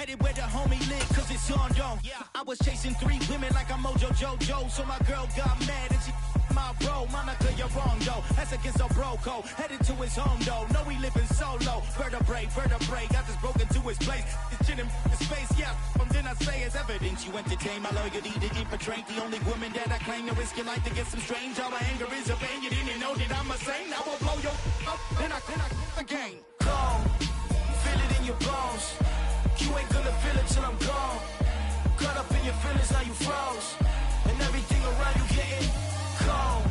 Headed where the homie live, cause it's on, yo. I was chasing 3 women like I'm Mojo Jojo. So my girl got mad and she my bro. Monica, you're wrong, though. That's against a bro code. Headed to his home, though. No, we living solo. Vertebrae. Got this broken to his place. This shit in space, yeah. From then I say it's evidence. You entertain my loyalty to infiltrate. The only woman that I claim to risk your life to get some strange. All my anger is a pain. You didn't know that I'm a saint. I will blow your up. Then I again. Gone. Feel it in your bones. You ain't gonna feel it till I'm gone. Caught up in your feelings, now you froze. And everything around you getting cold.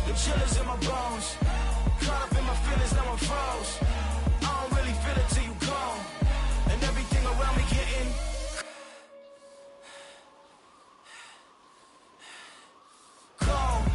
The chillers in my bones. Caught up in my feelings, now I'm froze. I don't really feel it till you gone. And everything around me getting cold.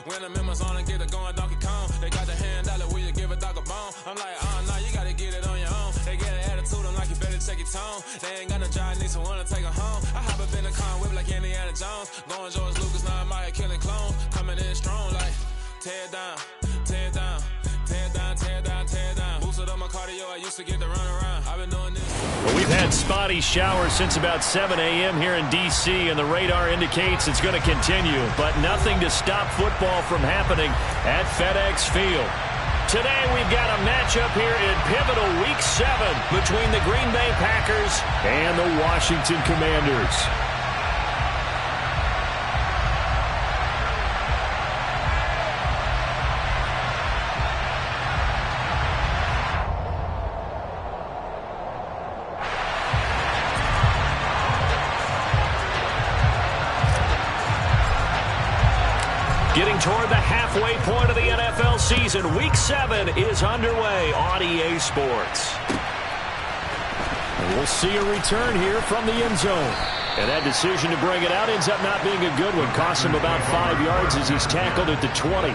When the members on and get it going Donkey Kong, they got the hand dollar, will you give a dog a bone? I'm like, oh no, you gotta get it on your own. They get an attitude, I'm like, you better check your tone. They ain't got no job, need someone to take her home. I hop up in the car, whip like Indiana Jones. Going George Lucas, now I'm out here killing clones. Coming in strong like, tear down, tear down, tear down, tear down, tear down. Boosted on my cardio, I used to get to run around. I've been doing this. Well, we've had spotty showers since about 7 a.m. here in D.C., and the radar indicates it's going to continue, but nothing to stop football from happening at FedEx Field. Today, we've got a matchup here in pivotal Week 7 between the Green Bay Packers and the Washington Commanders. Getting toward the halfway point of the NFL season, Week 7 is underway on EA Sports. And we'll see a return here from the end zone. And that decision to bring it out ends up not being a good one. Costs him about 5 yards as he's tackled at the 20.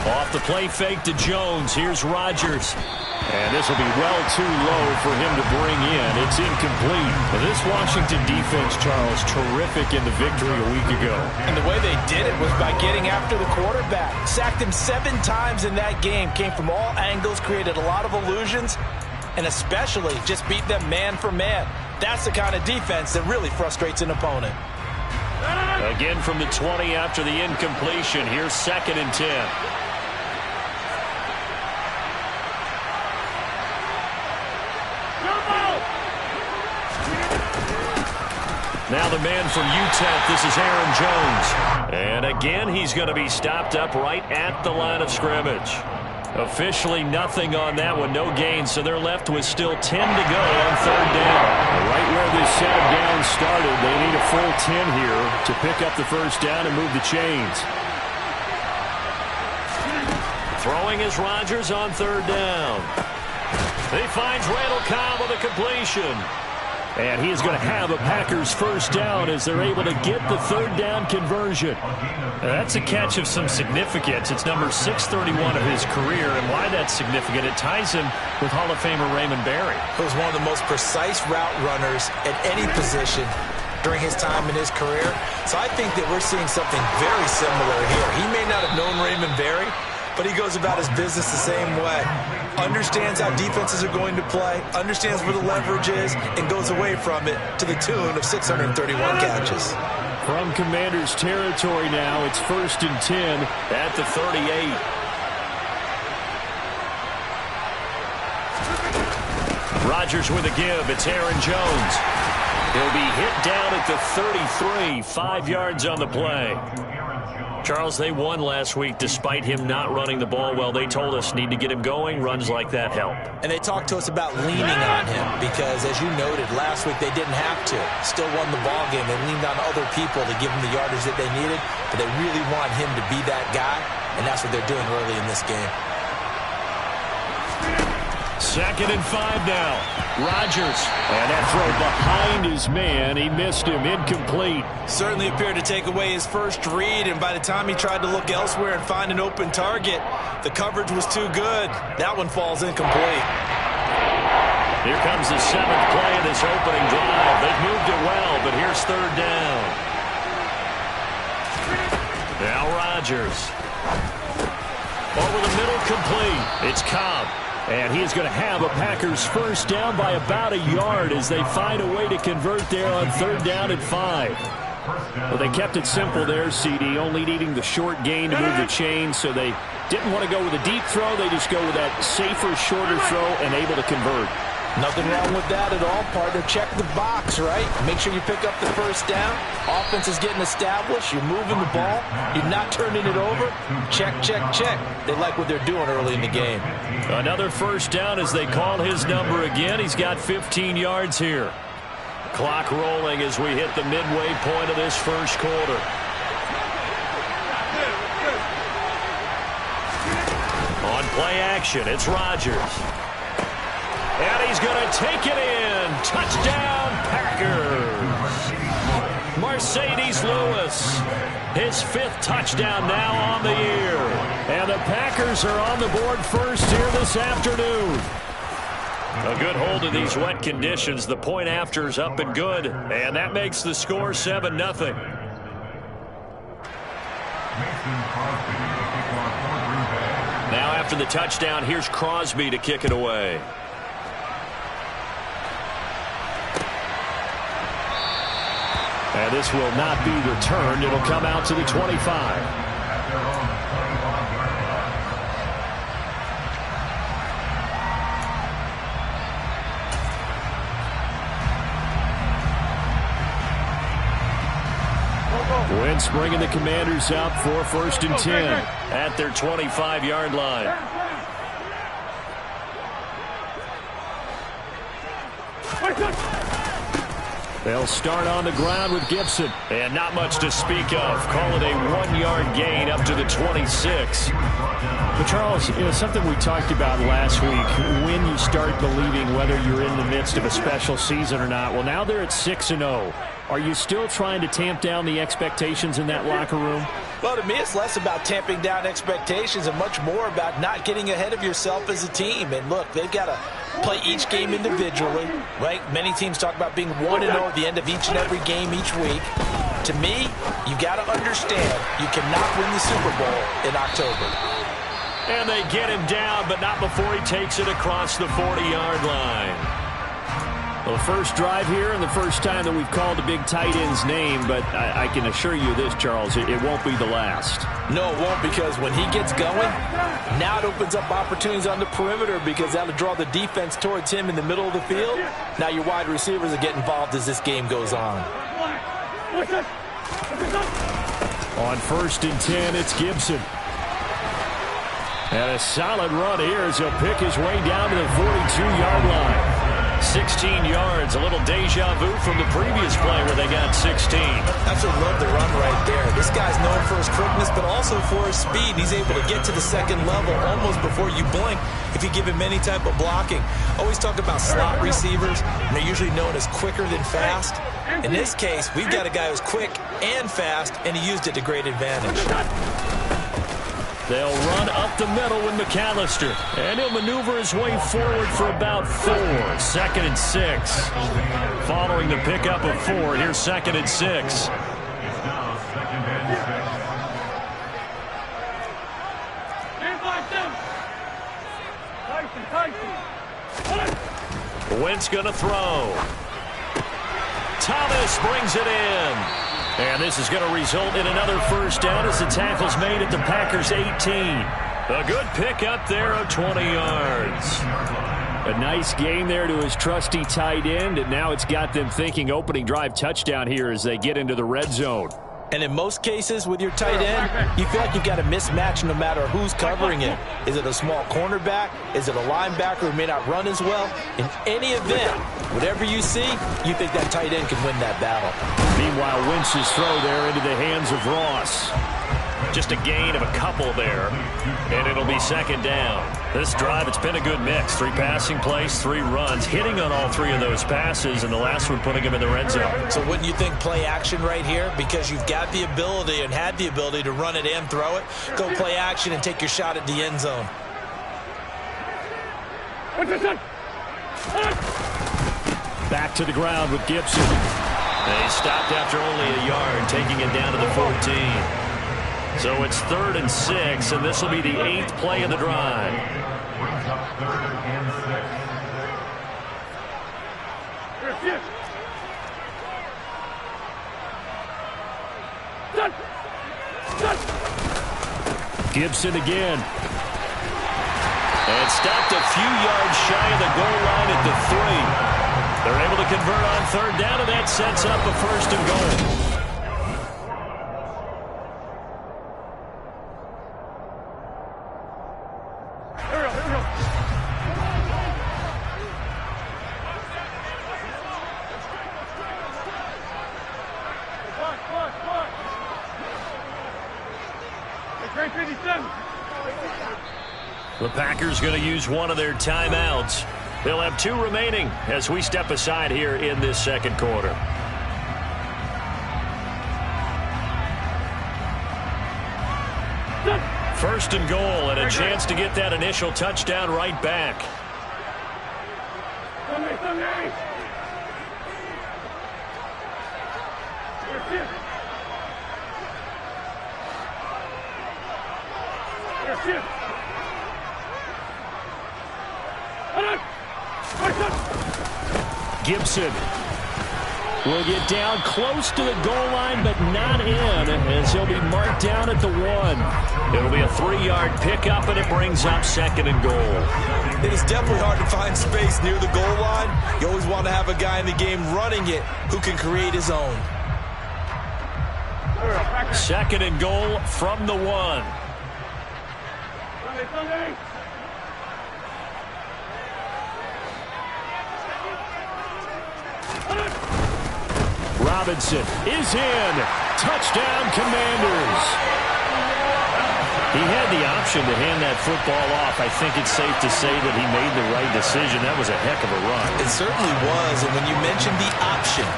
Off the play fake to Jones. Here's Rodgers. And this will be well too low for him to bring in. It's incomplete. But this Washington defense, Charles, terrific in the victory a week ago. And the way they did it was by getting after the quarterback. Sacked him 7 times in that game. Came from all angles, created a lot of illusions, and especially just beat them man for man. That's the kind of defense that really frustrates an opponent. Again from the 20 after the incompletion. Here's 2nd and 10. Now the man from UTEP, this is Aaron Jones. And again, he's going to be stopped up right at the line of scrimmage. Officially nothing on that one, no gain, so they're left with still 10 to go on 3rd down. Right where this set of downs started, they need a full 10 here to pick up the 1st down and move the chains. Throwing is Rodgers on 3rd down. He finds Randall Cobb with a completion. And he is going to have a Packers 1st down as they're able to get the 3rd down conversion. That's a catch of some significance. It's number 631 of his career, and why that's significant, it ties him with Hall of Famer Raymond Berry. He was one of the most precise route runners at any position during his time in his career. So I think that we're seeing something very similar here. He may not have known Raymond Berry, but he goes about his business the same way. Understands how defenses are going to play, understands where the leverage is, and goes away from it to the tune of 631 catches. From Commanders territory now, it's 1st and 10 at the 38. Rodgers with a give. It's Aaron Jones. He'll be hit down at the 33, 5 yards on the play. Charles, they won last week despite him not running the ball well. They told us need to get him going. Runs like that help. And they talked to us about leaning on him because, as you noted, last week they didn't have to. Still won the ball game. They leaned on other people to give them the yardage that they needed, but they really want him to be that guy, and that's what they're doing early in this game. 2nd and 5 now. Rodgers. And that throw behind his man. He missed him. Incomplete. Certainly appeared to take away his first read, and by the time he tried to look elsewhere and find an open target, the coverage was too good. That one falls incomplete. Here comes the 7th play of this opening drive. They've moved it well, but here's 3rd down. Now Rodgers. Over the middle, complete. It's Cobb. And he is going to have a Packers first down by about a yard as they find a way to convert there on 3rd down and 5. Well, they kept it simple there, CD, only needing the short gain to move the chains, so they didn't want to go with a deep throw. They just go with that safer, shorter throw and able to convert. Nothing wrong with that at all, partner. Check the box, right? Make sure you pick up the first down. Offense is getting established. You're moving the ball. You're not turning it over. Check, check, check. They like what they're doing early in the game. Another first down as they call his number again. He's got 15 yards here. Clock rolling as we hit the midway point of this first quarter. On play action, it's Rodgers. And he's going to take it in. Touchdown, Packers. Mercedes Lewis. His 5th touchdown now on the year. And the Packers are on the board first here this afternoon. A good hold of these wet conditions. The point after is up and good. And that makes the score 7-0. Now after the touchdown, here's Crosby to kick it away. And this will not be returned. It'll come out to the 25. Wentz bringing the Commanders out for 1st and 10 at their 25-yard line. They'll start on the ground with Gibson. And not much to speak of. Call it a 1-yard gain up to the 26. But, Charles, something we talked about last week, when you start believing whether you're in the midst of a special season or not. Well, now they're at 6-0. Are you still trying to tamp down the expectations in that locker room? Well, to me, it's less about tamping down expectations and much more about not getting ahead of yourself as a team. And, look, they've got to play each game individually, right? Many teams talk about being 1-0 at the end of each and every game each week. To me, you got to understand you cannot win the Super Bowl in October. And they get him down, but not before he takes it across the 40-yard line. Well, the first drive here and the first time that we've called a big tight end's name, but I can assure you this, Charles, it won't be the last. No, it won't, because when he gets going, now it opens up opportunities on the perimeter because that'll draw the defense towards him in the middle of the field. Now your wide receivers will get involved as this game goes on. On 1st and 10, it's Gibson. And a solid run here as he'll pick his way down to the 42-yard line. 16 yards, a little deja vu from the previous play where they got 16. That's what I love the run right there. This guy's known for his quickness, but also for his speed. He's able to get to the second level almost before you blink if you give him any type of blocking. Always talk about slot receivers, and they're usually known as quicker than fast. In this case, we've got a guy who's quick and fast, and he used it to great advantage. They'll run up the middle with McAllister. And he'll maneuver his way forward for about 4. 2nd and 6. Following the pickup of 4, here's 2nd and 6. Wentz going to throw. Thomas brings it in. And this is going to result in another first down as the tackle's made at the Packers' 18. A good pick up there of 20 yards. A nice gain there to his trusty tight end, and now it's got them thinking opening drive touchdown here as they get into the red zone. And in most cases with your tight end, you feel like you've got a mismatch no matter who's covering it. Is it a small cornerback? Is it a linebacker who may not run as well? In any event, whatever you see, you think that tight end can win that battle. Meanwhile, Wentz's throw there into the hands of Ross. Just a gain of a couple there, and it'll be second down. This drive, it's been a good mix. 3 passing plays, 3 runs, hitting on all 3 of those passes, and the last one putting him in the red zone. So wouldn't you think play action right here? Because you've got the ability and had the ability to run it and throw it. Go play action and take your shot at the end zone. Back to the ground with Gibson. They stopped after only a yard, taking it down to the 14. So it's 3rd and 6, and this will be the 8th play of the drive. Gibson again. And stopped a few yards shy of the goal line at the 3. They're able to convert on 3rd down, and that sets up a 1st and goal. The Packers going to use one of their timeouts. They'll have 2 remaining as we step aside here in this second quarter. First and goal, and a chance to get that initial touchdown right back. Gibson will get down close to the goal line, but not in, as he'll be marked down at the 1. It'll be a 3-yard pickup, and it brings up 2nd and goal. It is definitely hard to find space near the goal line. You always want to have a guy in the game running it who can create his own. 2nd and goal from the 1. Robinson is in. Touchdown, Commanders. He had the option to hand that football off. I think it's safe to say that he made the right decision. That was a heck of a run. It certainly was, and when you mentioned the option,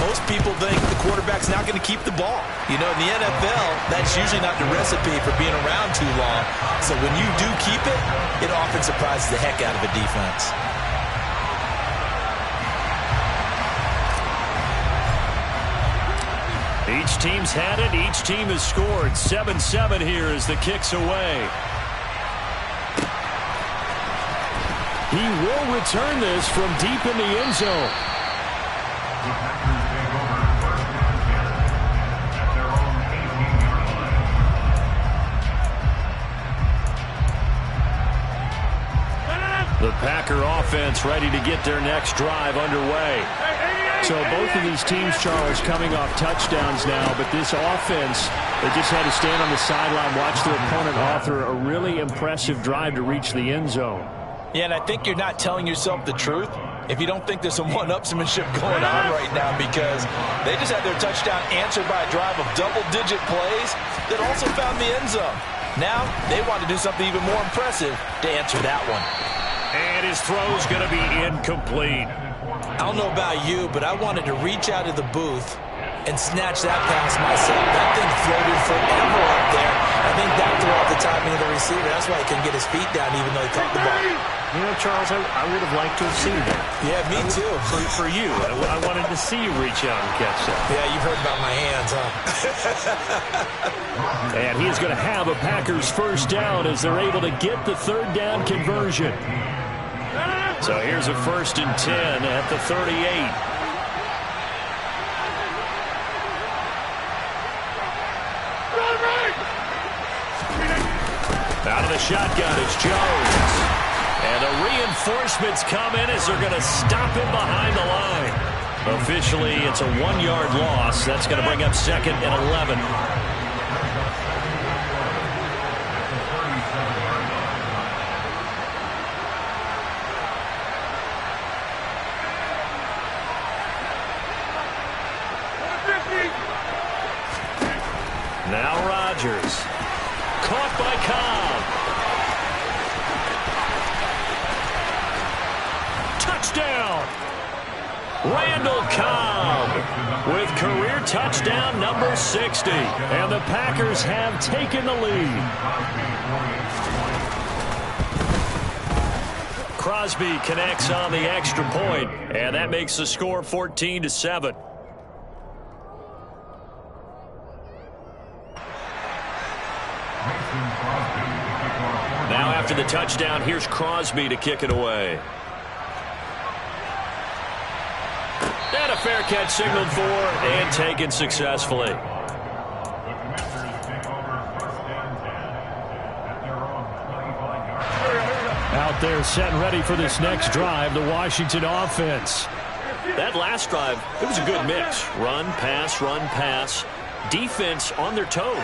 most people think the quarterback's not going to keep the ball. You know, in the NFL, that's usually not the recipe for being around too long. So when you do keep it, it often surprises the heck out of a defense. Each team's had it. Each team has scored. 7-7 here as the kick's away. He will return this from deep in the end zone. The Packer offense ready to get their next drive underway. So both of these teams, Charles, coming off touchdowns now, but this offense, they just had to stand on the sideline, watch their opponent author a really impressive drive to reach the end zone. Yeah, and I think you're not telling yourself the truth if you don't think there's some one-upsmanship going on right now, because they just had their touchdown answered by a drive of double-digit plays that also found the end zone. Now they want to do something even more impressive to answer that one. And his throw's going to be incomplete. I don't know about you, but I wanted to reach out of the booth and snatch that pass myself. That thing floated forever up there. I think that threw off the timing of the receiver. That's why he couldn't get his feet down even though he caught the ball. You know, Charles, I would have liked to have seen that. Yeah, me too. For you. I wanted to see you reach out and catch that. Yeah, you've heard about my hands, huh? And he's going to have a Packers first down as they're able to get the 3rd down conversion. So here's a 1st and 10 at the 38. Out of the shotgun, it's Jones. And the reinforcements come in as they're going to stop him behind the line. Officially, it's a 1-yard loss. That's going to bring up 2nd and 11. Now Rodgers. Caught by Cobb. Touchdown. Randall Cobb with career touchdown number 60. And the Packers have taken the lead. Crosby connects on the extra point, and that makes the score 14-7. Now after the touchdown, here's Crosby to kick it away. And a fair catch signaled for and taken successfully. Out there set and ready for this next drive, the Washington offense. That last drive, it was a good mix. Run, pass, defense on their toes.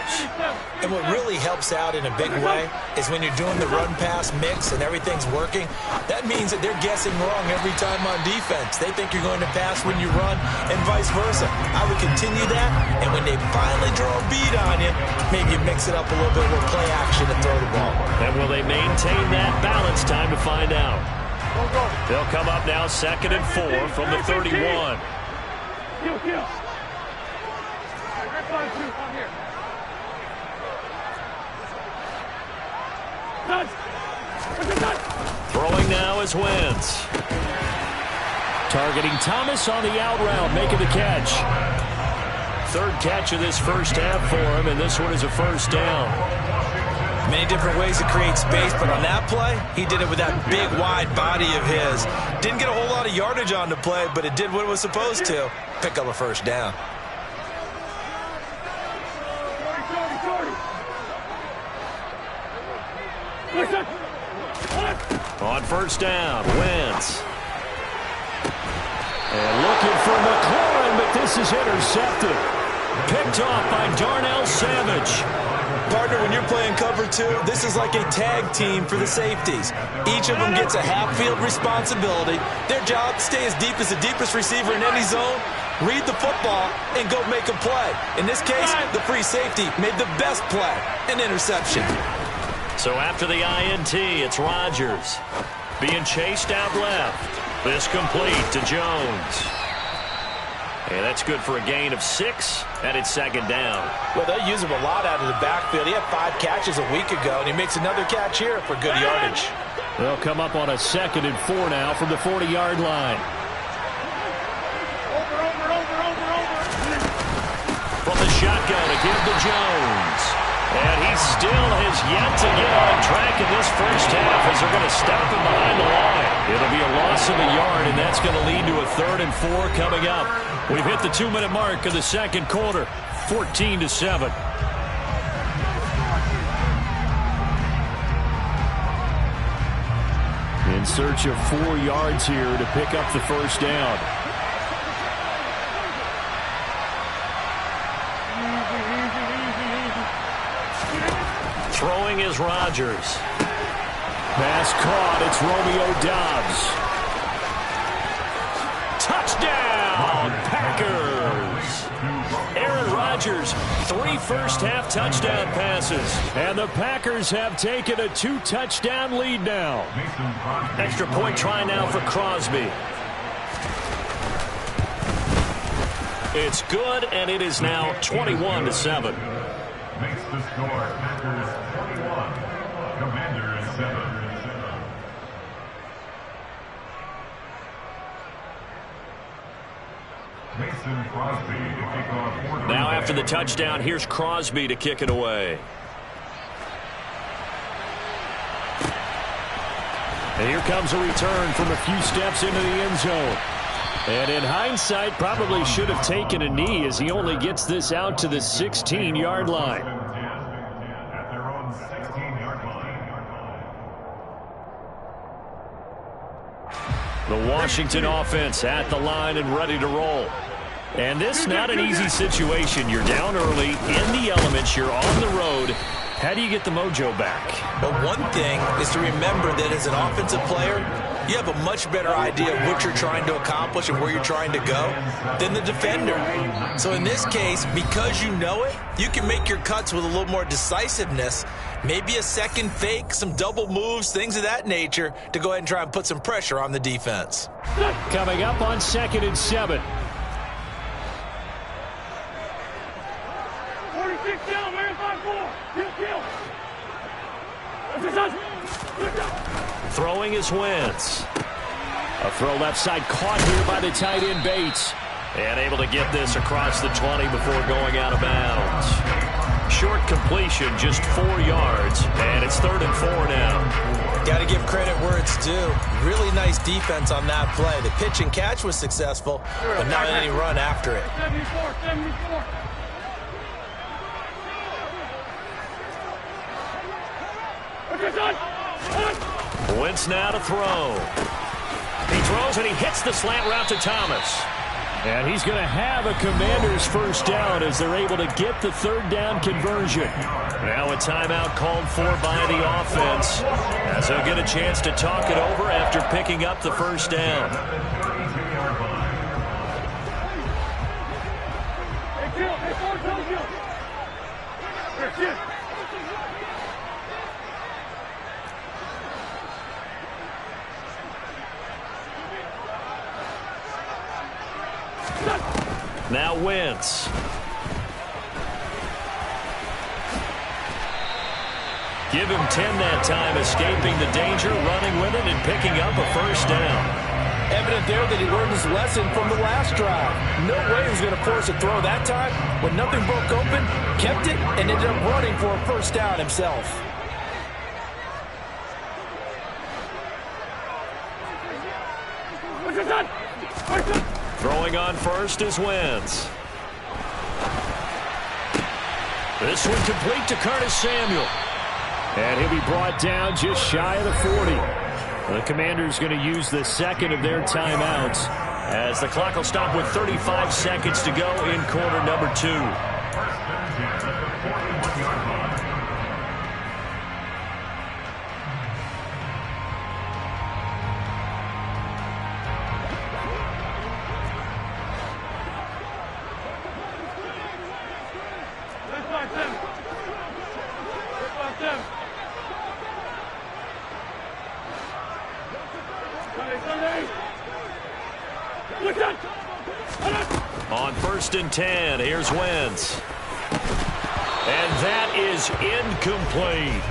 And what really helps out in a big way is when you're doing the run-pass mix and everything's working, that means that they're guessing wrong every time on defense. They think you're going to pass when you run and vice versa. I would continue that, and when they finally draw a beat on you, maybe you mix it up a little bit with play action and throw the ball. And will they maintain that balance? Time to find out. They'll come up now 2nd and 4 from the 31. Throwing now is Wentz. Targeting Thomas on the out route, making the catch. 3rd catch of this first half for him, and this one is a first down. Many different ways to create space, but on that play, he did it with that big, wide body of his. Didn't get a whole lot of yardage on the play, but it did what it was supposed to. Pick up a first down. On first down, Wentz. And looking for McLaurin, but this is intercepted. Picked off by Darnell Savage. Partner, when you're playing cover 2, this is like a tag team for the safeties. Each of them gets a half-field responsibility. Their job, stay as deep as the deepest receiver in any zone, read the football, and go make a play. In this case, the free safety made the best play, an interception. So after the INT, it's Rodgers. Being chased out left. This complete to Jones. And that's good for a gain of 6, and it's 2nd down. Well, they'll use him a lot out of the backfield. He had 5 catches a week ago, and he makes another catch here for good yardage. They'll come up on a 2nd and 4 now from the 40-yard line. From the shotgun to give to Jones. And he still has yet to get on track in this first half as they're going to stop him behind the line. It'll be a loss of a yard, and that's going to lead to a 3rd and 4 coming up. We've hit the 2-minute mark of the 2nd quarter, 14-7. In search of 4 yards here to pick up the first down. Throwing is Rodgers. Pass caught. It's Romeo Doubs. Touchdown, Packers. Aaron Rodgers, 3 first-half touchdown passes. And the Packers have taken a 2-touchdown lead now. Extra point try now for Crosby. It's good, and it is now 21-7. Makes the score Packers 21, Commanders 7. Mason Crosby to kick off. Now after the touchdown, here's Crosby to kick it away. And here comes a return from a few steps into the end zone. And in hindsight, probably should have taken a knee as he only gets this out to the 16-yard line. At their own 16-yard line. The Washington offense at the line and ready to roll. And this is not an easy situation. You're down early, in the elements, you're on the road. How do you get the mojo back? But one thing is to remember that as an offensive player, you have a much better idea of what you're trying to accomplish and where you're trying to go than the defender. So in this case, because you know it, you can make your cuts with a little more decisiveness, maybe a second fake, some double moves, things of that nature, to go ahead and try and put some pressure on the defense. Coming up on 2nd and 7. Throwing is Wentz. A throw left side caught here by the tight end Bates. And able to get this across the 20 before going out of bounds. Short completion, just 4 yards. And it's 3rd and 4 now. Got to give credit where it's due. Really nice defense on that play. The pitch and catch was successful, but not any run after it. 74. Wentz now to throw. He throws and he hits the slant route to Thomas. And he's going to have a Commanders first down as they're able to get the 3rd down conversion. Now a timeout called for by the offense as they'll get a chance to talk it over after picking up the first down. Now Wentz. Give him 10 that time, escaping the danger, running with it, and picking up a first down. Evident there that he learned his lesson from the last drive. No way he was going to force a throw that time. When nothing broke open, kept it, and ended up running for a first down himself. Throwing on first is Wentz. This one complete to Curtis Samuel. And he'll be brought down just shy of the 40. The Commanders going to use the second of their timeouts as the clock will stop with 35 seconds to go in quarter number 2. On 1st and 10, here's Wentz. And that is incomplete.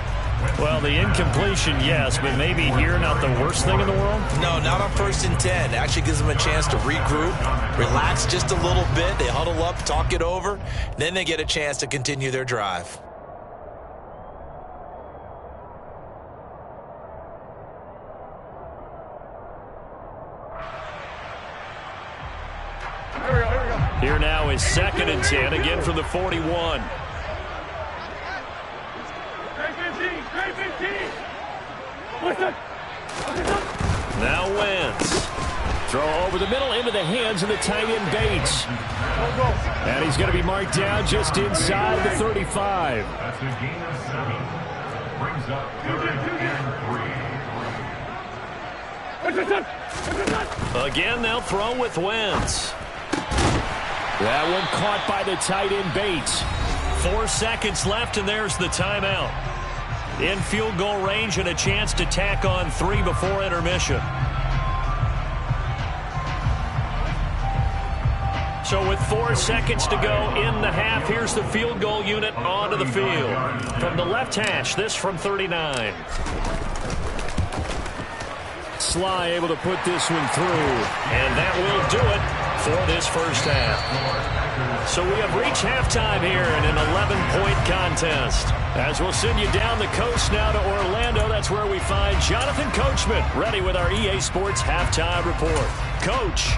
Well, the incompletion, yes, but maybe here not the worst thing in the world? No, not on 1st and 10. It actually gives them a chance to regroup, relax just a little bit. They huddle up, talk it over. Then they get a chance to continue their drive. Here now is 2nd and 10, again from the 41. Now Wentz. Throw over the middle into the hands of the tight end Bates. And he's going to be marked down just inside the 35. That's a gain of 7. Brings up 3rd and 3. Again, they'll throw with Wentz. That one caught by the tight end Bates. 4 seconds left, and there's the timeout. In field goal range and a chance to tack on 3 before intermission. So with 4 seconds to go in the half, here's the field goal unit onto the field. From the left hash, this from 39. Sly able to put this one through. And that will do it for this first half. So we have reached halftime here in an 11-point contest. As we'll send you down the coast now to Orlando, that's where we find Jonathan Coachman, ready with our EA Sports Halftime Report. Coach.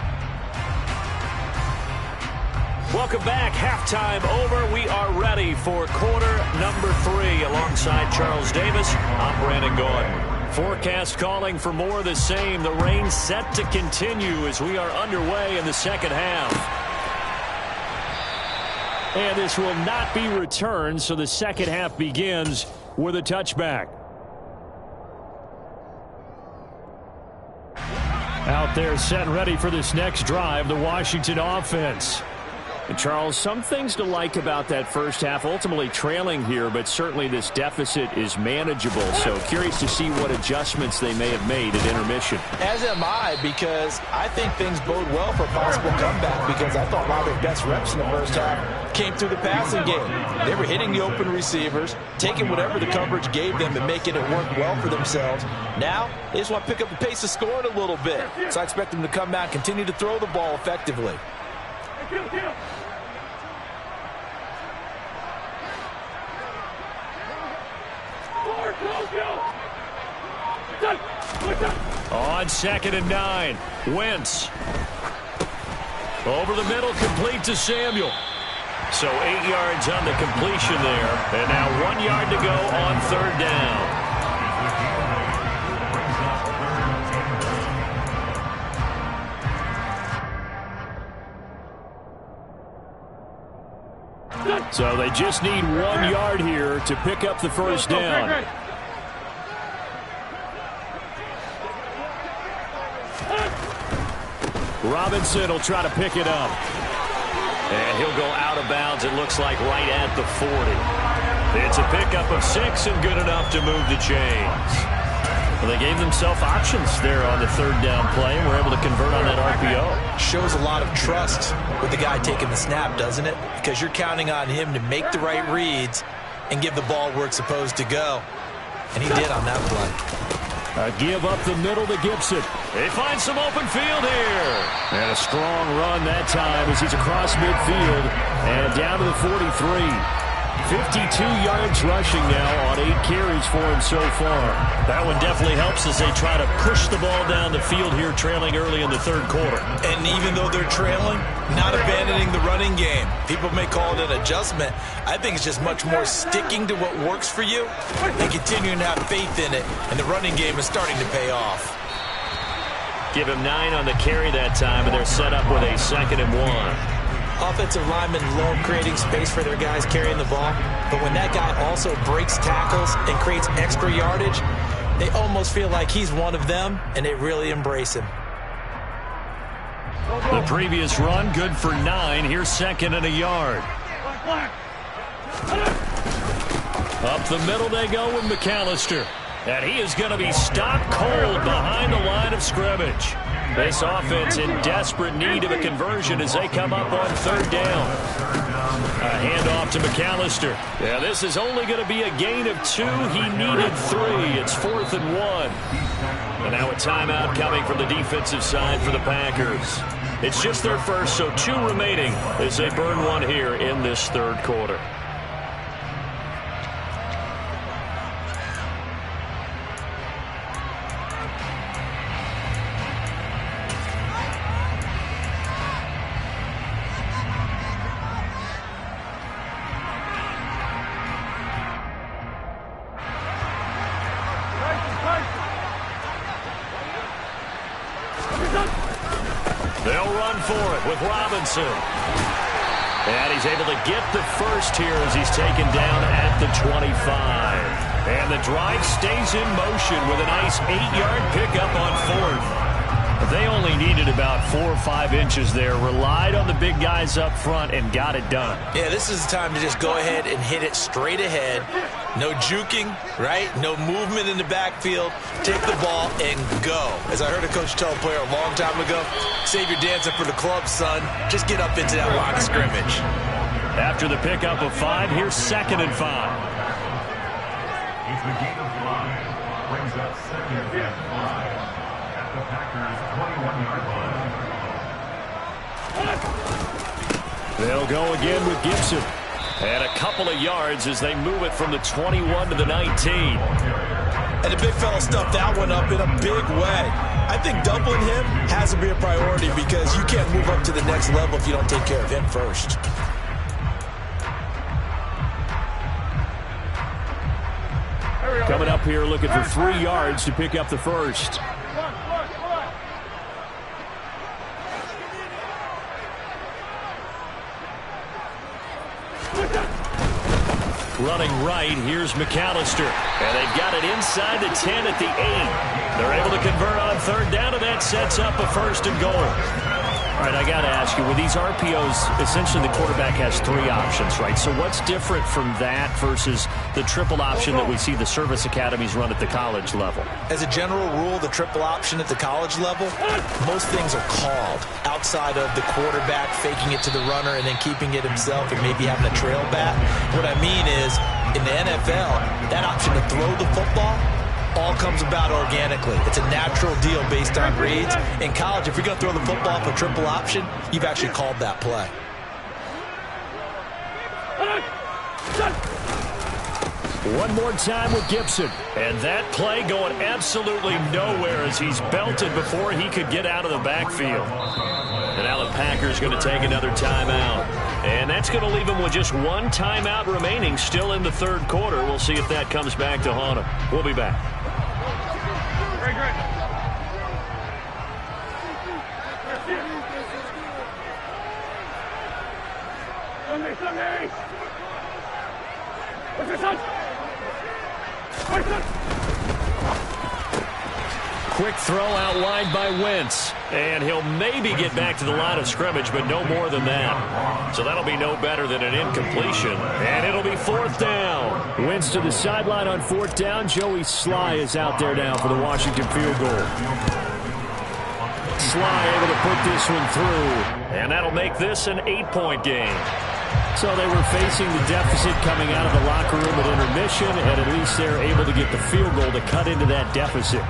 Welcome back. Halftime over. We are ready for quarter number 3 alongside Charles Davis. I'm Brandon Gordon. Forecast calling for more of the same. The rain set to continue as we are underway in the second half. And this will not be returned, so the second half begins with a touchback. Out there set and ready for this next drive, the Washington offense. And Charles, some things to like about that first half, ultimately trailing here, but certainly this deficit is manageable. So curious to see what adjustments they may have made at intermission. As am I, because I think things bode well for a possible comeback, because I thought a lot of their best reps in the first half came through the passing game. They were hitting the open receivers, taking whatever the coverage gave them and making it work well for themselves. Now, they just want to pick up the pace of scoring a little bit. So I expect them to come back, continue to throw the ball effectively. On 2nd and 9, Wentz. Over the middle, complete to Samuel. So 8 yards on the completion there. And now 1 yard to go on 3rd down. So they just need 1 yard here to pick up the first down. Robinson will try to pick it up. And he'll go out of bounds, it looks like, right at the 40. It's a pickup of 6 and good enough to move the chains. Well, they gave themselves options there on the 3rd down play and were able to convert on that RPO. Shows a lot of trust with the guy taking the snap, doesn't it? Because you're counting on him to make the right reads and give the ball where it's supposed to go. And he did on that play. A give up the middle to Gibson. They find some open field here. And a strong run that time as he's across midfield and down to the 43. 52 yards rushing now on 8 carries for him so far. That one definitely helps as they try to push the ball down the field here, trailing early in the 3rd quarter. And even though they're trailing, not abandoning the running game. People may call it an adjustment. I think it's just much more sticking to what works for you and continuing to have faith in it. And the running game is starting to pay off. Give him 9 on the carry that time, and they're set up with a 2nd and 1. Offensive linemen love creating space for their guys carrying the ball, but when that guy also breaks tackles and creates extra yardage, they almost feel like he's one of them, and they really embrace him. The previous run, good for 9. Here's 2nd and a yard. Up the middle they go with McAllister. And he is going to be stopped cold behind the line of scrimmage. This offense in desperate need of a conversion as they come up on 3rd down. A handoff to McAllister. Yeah, this is only going to be a gain of 2. He needed 3. It's 4th and 1. And now a timeout coming from the defensive side for the Packers. It's just their first, so 2 remaining as they burn 1 here in this 3rd quarter. They'll run for it with Robinson. And he's able to get the first here as he's taken down at the 25. And the drive stays in motion with a nice 8-yard pickup on 4th. They only needed about 4 or 5 inches there. Relied on the big guys up front and got it done. Yeah, this is the time to just go ahead and hit it straight ahead. No juking, right? No movement in the backfield. Take the ball and go. As I heard a coach tell a player a long time ago, save your dancing for the club, son. Just get up into that line of scrimmage. After the pickup of 5, here's 2nd and 5. He's the gain of 5. Brings up 2nd and 5 at the Packers' 21-yard line. They'll go again with Gibson. And a couple of yards as they move it from the 21 to the 19. And the big fella stuffed that one up in a big way. I think doubling him has to be a priority because you can't move up to the next level if you don't take care of him first. Here we go. Coming up here looking for 3 yards to pick up the first. Running right, here's McAllister. And they've got it inside the 10 at the 8. They're able to convert on third down, and that sets up a first and goal. All right, I got to ask you, with these RPOs, essentially the quarterback has 3 options, right? So what's different from that versus the triple option that we see the service academies run at the college level? As a general rule, the triple option at the college level, most things are called outside of the quarterback faking it to the runner and then keeping it himself and maybe having a trail back. What I mean is, in the NFL, that option to throw the football all comes about organically. It's a natural deal based on reads. In college, if you're going to throw the football for triple option, you've actually called that play. One more time with Gibson. And that play going absolutely nowhere as he's belted before he could get out of the backfield. And now the Packers going to take another timeout. And that's going to leave him with just 1 timeout remaining still in the third quarter. We'll see if that comes back to haunt him. We'll be back. Quick throw out wide by Wentz. And he'll maybe get back to the line of scrimmage, but no more than that. So that'll be no better than an incompletion. And it'll be 4th down. Wentz to the sideline on 4th down. Joey Sly is out there now for the Washington field goal. Sly able to put this one through. And that'll make this an 8-point game. So they were facing the deficit coming out of the locker room at intermission, and at least they're able to get the field goal to cut into that deficit.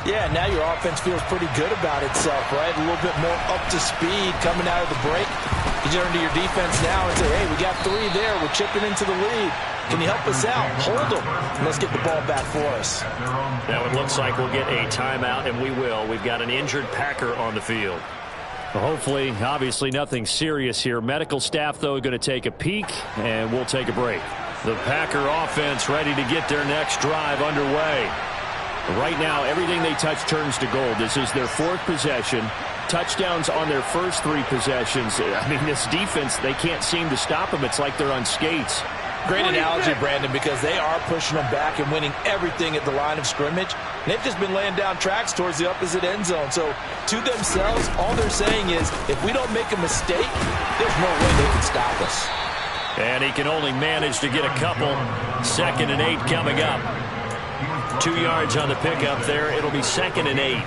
Yeah, now your offense feels pretty good about itself, right? A little bit more up to speed coming out of the break. You turn to your defense now and say, hey, we got 3 there. We're chipping into the lead. Can you help us out? Hold them. Let's get the ball back for us. Now it looks like we'll get a timeout, and we will. We've got an injured Packer on the field. Well, hopefully, obviously nothing serious here. Medical staff, though, going to take a peek, and we'll take a break. The Packer offense ready to get their next drive underway. Right now, everything they touch turns to gold. This is their 4th possession. Touchdowns on their first 3 possessions. I mean, this defense, they can't seem to stop them. It's like they're on skates. Great analogy, Brandon, because they are pushing them back and winning everything at the line of scrimmage. And they've just been laying down tracks towards the opposite end zone. So, to themselves, all they're saying is, if we don't make a mistake, there's no way they can stop us. And he can only manage to get a couple. 2nd and 8 coming up. 2 yards on the pickup there. It'll be 2nd and 8.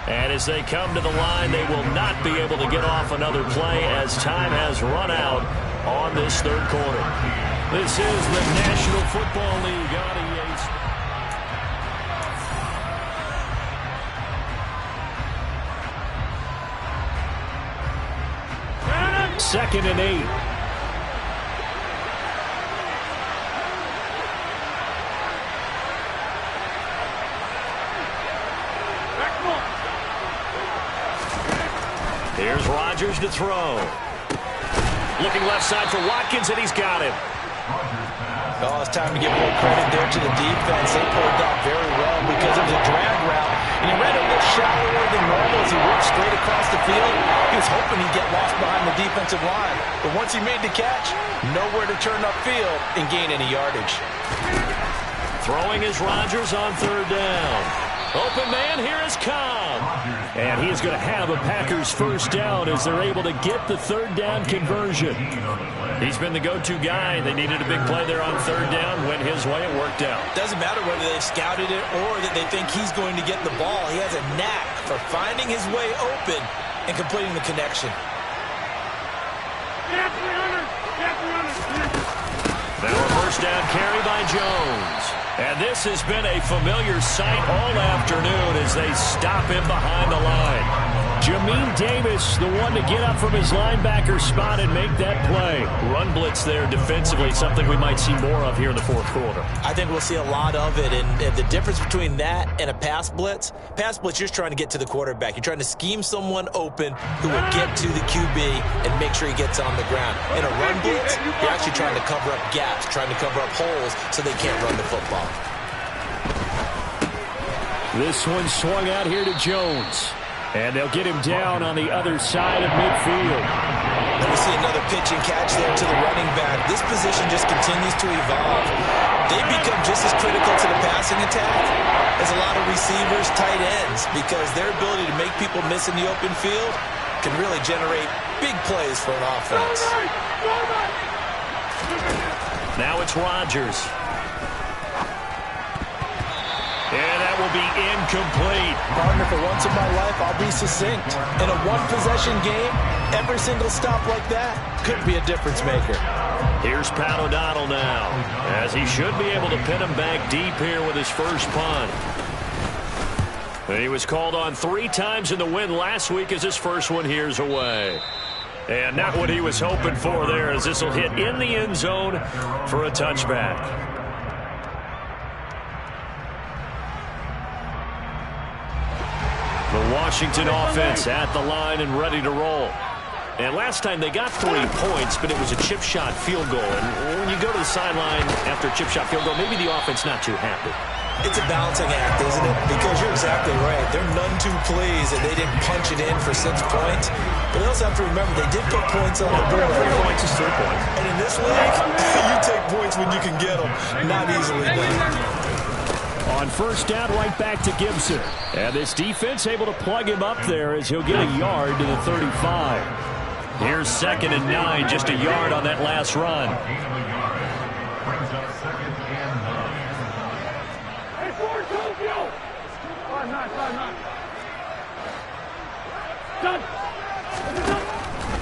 And as they come to the line, they will not be able to get off another play as time has run out on this third quarter. This is the National Football League on EA Sports. 2nd and 8. Here's Rodgers to throw. Looking left side for Watkins, and he's got him. Oh, it's time to give more credit there to the defense. They pulled off very well because it was a drag route. And he ran a little shallower than normal as he ripped straight across the field. He was hoping he'd get lost behind the defensive line. But once he made the catch, nowhere to turn upfield and gain any yardage. Throwing is Rodgers on 3rd down. Open man, here is Cobb. And he is going to have a Packers first down as they're able to get the 3rd down conversion. He's been the go-to guy. They needed a big play there on 3rd down. Went his way, it worked out. Doesn't matter whether they scouted it or that they think he's going to get the ball. He has a knack for finding his way open and completing the connection. Now a first down carry by Jones. And this has been a familiar sight all afternoon as they stop him behind the line. Jamin Davis, the one to get up from his linebacker spot and make that play. Run blitz there defensively, something we might see more of here in the fourth quarter. I think we'll see a lot of it, and the difference between that and a pass blitz, you're just trying to get to the quarterback. You're trying to scheme someone open who will get to the QB and make sure he gets on the ground. In a run blitz, you're actually trying to cover up gaps, trying to cover up holes so they can't run the football. This one swung out here to Jones. And they'll get him down on the other side of midfield. And we see another pitch and catch there to the running back. This position just continues to evolve. They become just as critical to the passing attack as a lot of receivers, tight ends, because their ability to make people miss in the open field can really generate big plays for an offense. Now it's Rodgers. And that will be incomplete. Partner, for once in my life, I'll be succinct. In a one-possession game, every single stop like that could be a difference maker. Here's Pat O'Donnell now, as he should be able to pin him back deep here with his first punt. He was called on 3 times in the win last week as his first one here's away. And not what he was hoping for there, as this will hit in the end zone for a touchback. The Washington offense at the line and ready to roll. And last time they got 3 points, but it was a chip shot field goal. And when you go to the sideline after a chip shot field goal, maybe the offense not too happy. It's a balancing act, isn't it? Because you're exactly right. They're none too pleased that they didn't punch it in for 6 points. But you also have to remember, they did put points on the board. 3 points is 3 points. And in this league, you take points when you can get them. Not easily done. On first down, right back to Gibson. And this defense able to plug him up there as he'll get a yard to the 35. Here's 2nd and 9, just a yard on that last run. Brings up 2nd and 9. Hey, forward, Tokyo! 5-9. Done!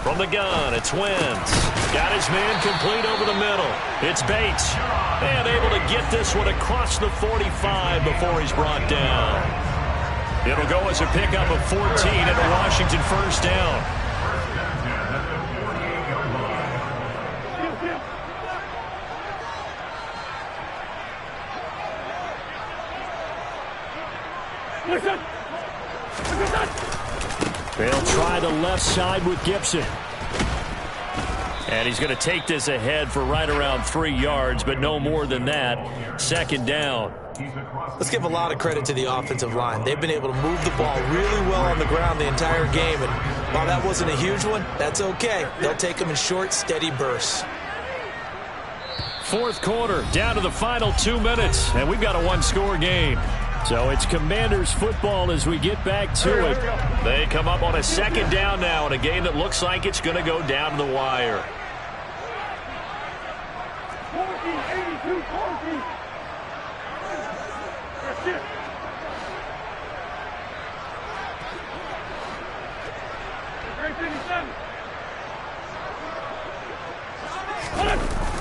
From the gun, it's Wentz. Got his man complete over the middle. It's Bates. And able to get this one across the 45 before he's brought down. It'll go as a pickup of 14 and a Washington first down. They'll try the left side with Gibson. And he's going to take this ahead for right around 3 yards, but no more than that. 2nd down. Let's give a lot of credit to the offensive line. They've been able to move the ball really well on the ground the entire game. And while that wasn't a huge one, that's okay. They'll take them in short, steady bursts. Fourth quarter, down to the final 2 minutes, and we've got a 1-score game. So it's Commanders football as we get back to it. They come up on a 2nd down now in a game that looks like it's going to go down to the wire. 82-14. That's it.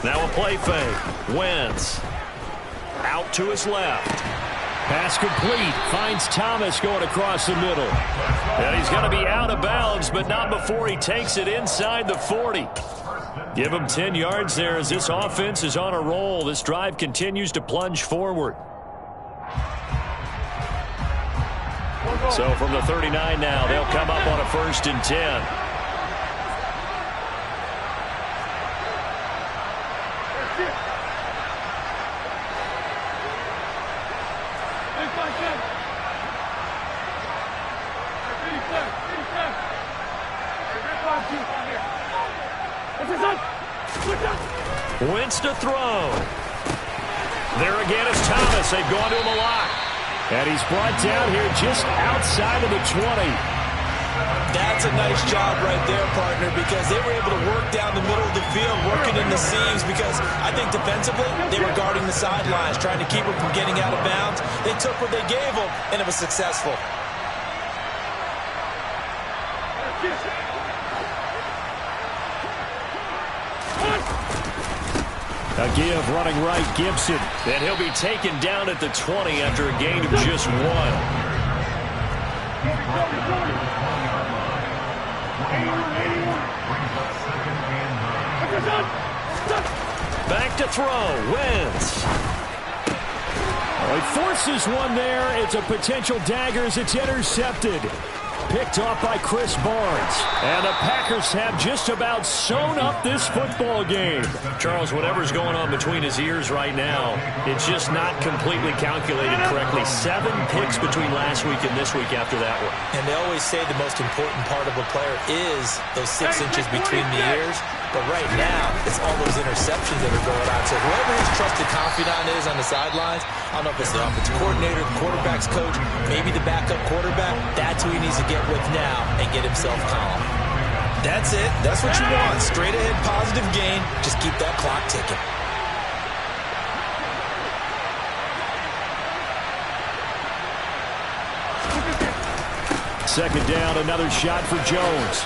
Now a play fake. Wentz out to his left. Pass complete. Finds Thomas going across the middle. And he's going to be out of bounds, but not before he takes it inside the 40. Give him 10 yards there as this offense is on a roll. This drive continues to plunge forward. So from the 39 now, they'll come up on a 1st and 10. Wentz to throw. There again is Thomas. They've gone to him a lot. And he's brought down here just outside of the 20. That's a nice job right there, partner, because they were able to work down the middle of the field, working in the seams, because I think defensively they were guarding the sidelines, trying to keep them from getting out of bounds. They took what they gave them, and it was successful. A give running right, Gibson. And he'll be taken down at the 20 after a gain of just 1. Back to throw. Wentz. Well, he forces one there. It's a potential dagger as it's intercepted. Picked off by Chris Barnes. And the Packers have just about sewn up this football game. Charles, whatever's going on between his ears right now, it's just not completely calculated correctly. 7 picks between last week and this week after that one. And they always say the most important part of a player is those 6 inches between the ears. But right now, it's all those interceptions that are going on. So whoever his trusted confidant is on the sidelines, I don't know if it's the offensive coordinator, the quarterback's coach, maybe the backup quarterback, that's who he needs to get with now and get himself calm. That's it. That's what you want. Straight ahead positive gain. Just keep that clock ticking. Second down, another shot for Jones.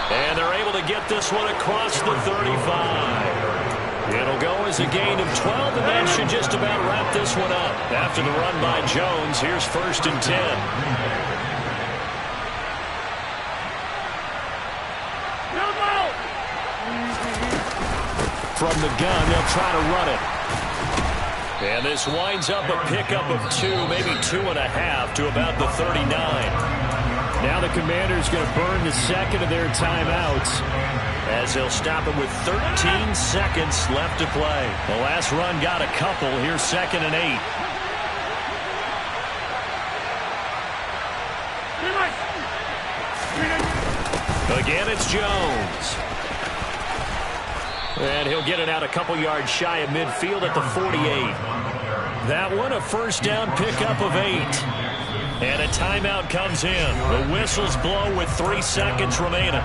And they're able to get this one across the 35. It'll go as a gain of 12, and that should just about wrap this one up. After the run by Jones, here's 1st and 10. From the gun, they'll try to run it. And this winds up a pickup of 2, maybe 2.5 to about the 39. Now the Commanders going to burn the second of their timeouts as they'll stop it with 13 seconds left to play. The last run got a couple. Here's 2nd and 8. Again, it's Jones. And he'll get it out a couple yards shy of midfield at the 48. That one a first down pickup of 8. And a timeout comes in. The whistles blow with 3 seconds remaining.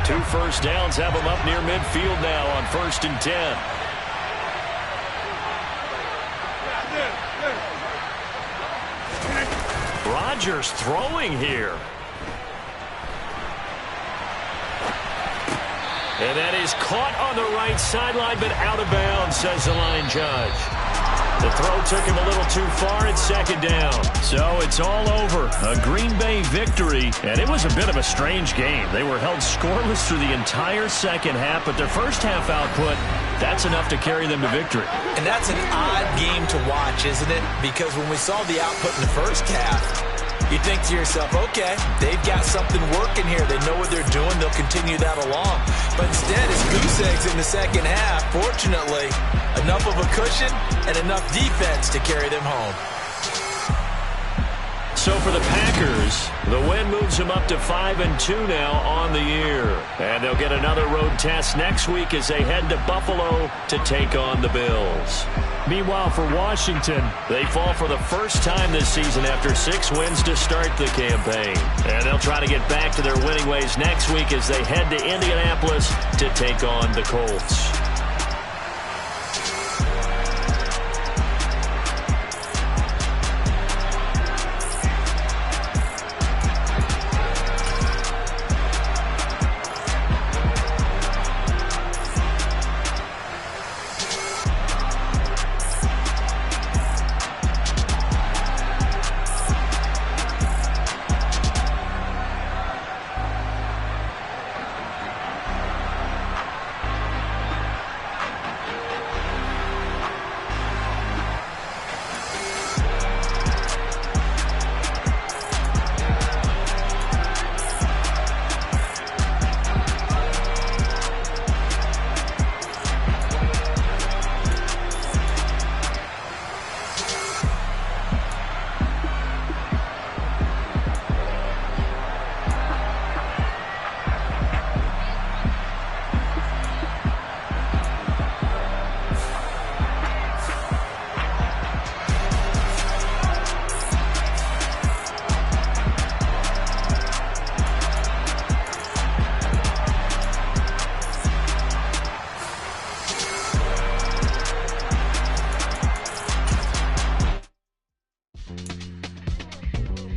2 first downs have them up near midfield now on 1st and 10. Rodgers throwing here. And that is caught on the right sideline, but out of bounds, says the line judge. The throw took him a little too far. It's 2nd down. So it's all over. A Green Bay victory. And it was a bit of a strange game. They were held scoreless through the entire second half, but their first half output, that's enough to carry them to victory. And that's an odd game to watch, isn't it? Because when we saw the output in the first half, you think to yourself, okay, they've got something working here. They know what they're doing. They'll continue that along. But instead, it's goose eggs in the second half. Fortunately, enough of a cushion and enough defense to carry them home. So for the Packers, the win moves them up to 5-2 now on the year. And they'll get another road test next week as they head to Buffalo to take on the Bills. Meanwhile, for Washington, they fall for the first time this season after 6 wins to start the campaign. And they'll try to get back to their winning ways next week as they head to Indianapolis to take on the Colts.